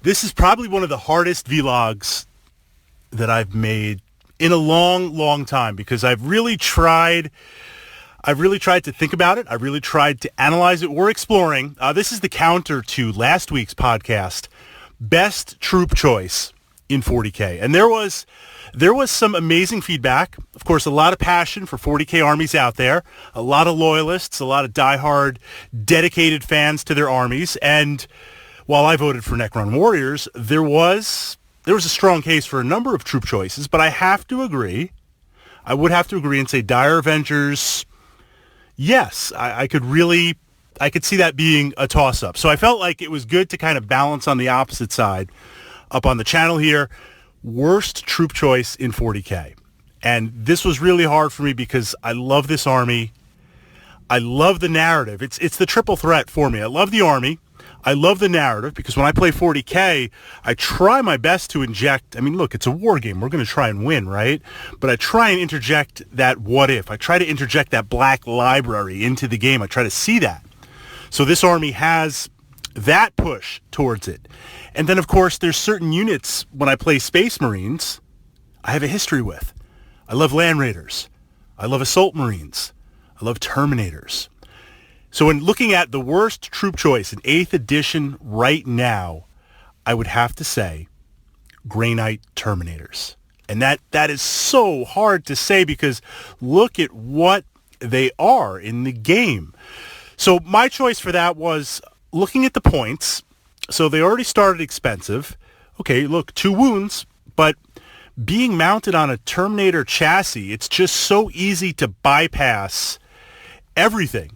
This is probably one of the hardest vlogs that I've made in a long, long time, because I've really tried to think about it. I've really tried to analyze it. We're exploring. This is the counter to last week's podcast, Best Troop Choice in 40K. And there was some amazing feedback. Of course, a lot of passion for 40K armies out there, a lot of loyalists, a lot of diehard, dedicated fans to their armies. And while I voted for Necron Warriors, there was a strong case for a number of troop choices, but I would have to agree and say Dire Avengers, yes, I could see that being a toss-up. So I felt like it was good to kind of balance on the opposite side up on the channel here. Worst troop choice in 40K. And this was really hard for me because I love this army. I love the narrative. It's the triple threat for me. I love the army. I love the narrative because when I play 40K, I try my best to inject, look, it's a war game. We're going to try and win, right? But I try and interject that what if. I try to interject that black library into the game. I try to see that. So this army has that push towards it. And then, of course, there's certain units when I play Space Marines I have a history with. I love Land Raiders. I love Assault Marines. I love Terminators. So in looking at the worst troop choice in 8th edition right now, I would have to say Grey Knight Terminators. And that is so hard to say because look at what they are in the game. So my choice for that was looking at the points. So they already started expensive. Okay, look, 2 wounds, but being mounted on a Terminator chassis, it's just so easy to bypass everything,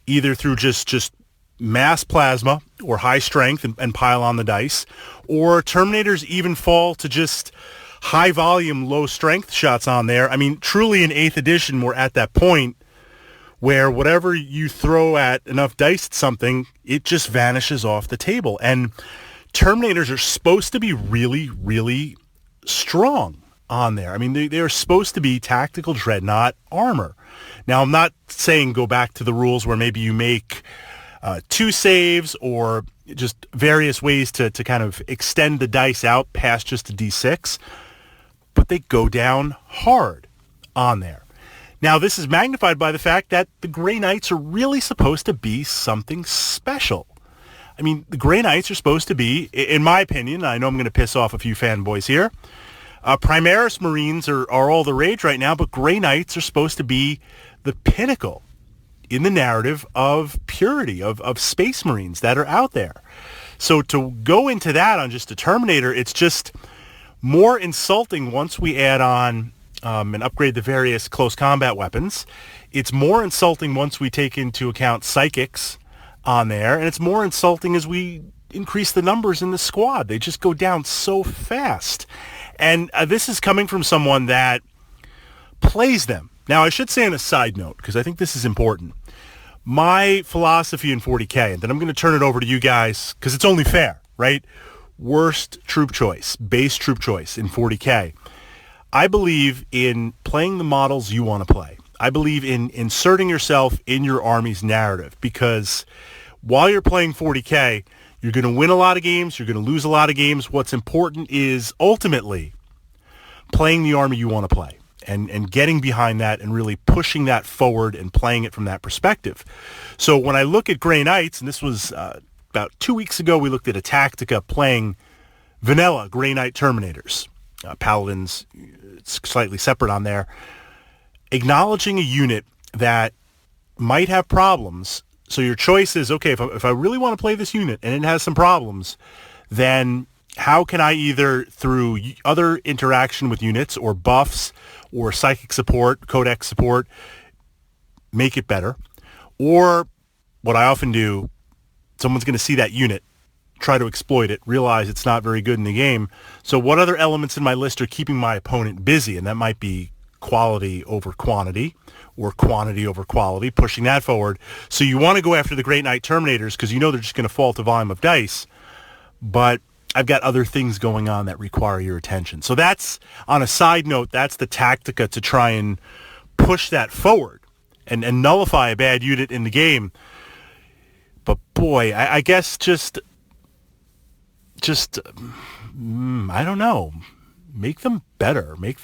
either through just mass plasma or high strength and pile on the dice, or Terminators even fall to just high volume, low strength shots on there. Truly in 8th edition, we're at that point where whatever you throw at enough dice at something, it just vanishes off the table. And Terminators are supposed to be really, really strong on there. They are supposed to be tactical dreadnought armor. Now, I'm not saying go back to the rules where maybe you make 2 saves or just various ways to kind of extend the dice out past just a D6, but they go down hard on there. Now, this is magnified by the fact that the Grey Knights are really supposed to be something special. The Grey Knights are supposed to be, in my opinion, I know I'm going to piss off a few fanboys here, Primaris Marines are all the rage right now, but Grey Knights are supposed to be the pinnacle in the narrative of purity, of Space Marines that are out there. So to go into that on just a Terminator, it's just more insulting once we add on and upgrade the various close combat weapons. It's more insulting once we take into account psychics on there, and it's more insulting as we increase the numbers in the squad. They just go down so fast. And this is coming from someone that plays them. Now, I should say on a side note, because I think this is important, my philosophy in 40K, and then I'm going to turn it over to you guys, because it's only fair, right? Worst troop choice, base troop choice in 40K. I believe in playing the models you want to play. I believe in inserting yourself in your army's narrative, because while you're playing 40K, you're going to win a lot of games, you're going to lose a lot of games. What's important is ultimately playing the army you want to play and getting behind that and really pushing that forward and playing it from that perspective. So when I look at Grey Knights, and this was about 2 weeks ago, we looked at a Tactica playing vanilla Grey Knight Terminators. Paladins, it's slightly separate on there. Acknowledging a unit that might have problems. So your choice is, okay, if I really want to play this unit and it has some problems, then how can I either through other interaction with units or buffs or psychic support, codex support, make it better? Or what I often do, someone's going to see that unit, try to exploit it, realize it's not very good in the game. So what other elements in my list are keeping my opponent busy? And that might be quality over quantity or quantity over quality, pushing that forward. So you want to go after the Great Knight Terminators because you know they're just going to fall to volume of dice. But I've got other things going on that require your attention. So that's, on a side note, that's the Tactica to try and push that forward and nullify a bad unit in the game. But boy, I guess just just, I don't know, make them better. Make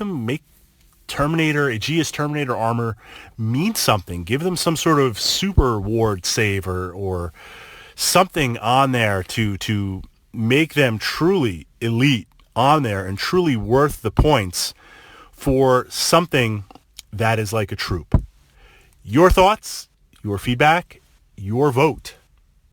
Terminator, Aegeus Terminator armor mean something. Give them some sort of super ward save or something on there to make them truly elite on there and truly worth the points for something that is like a troop. Your thoughts, your feedback, your vote.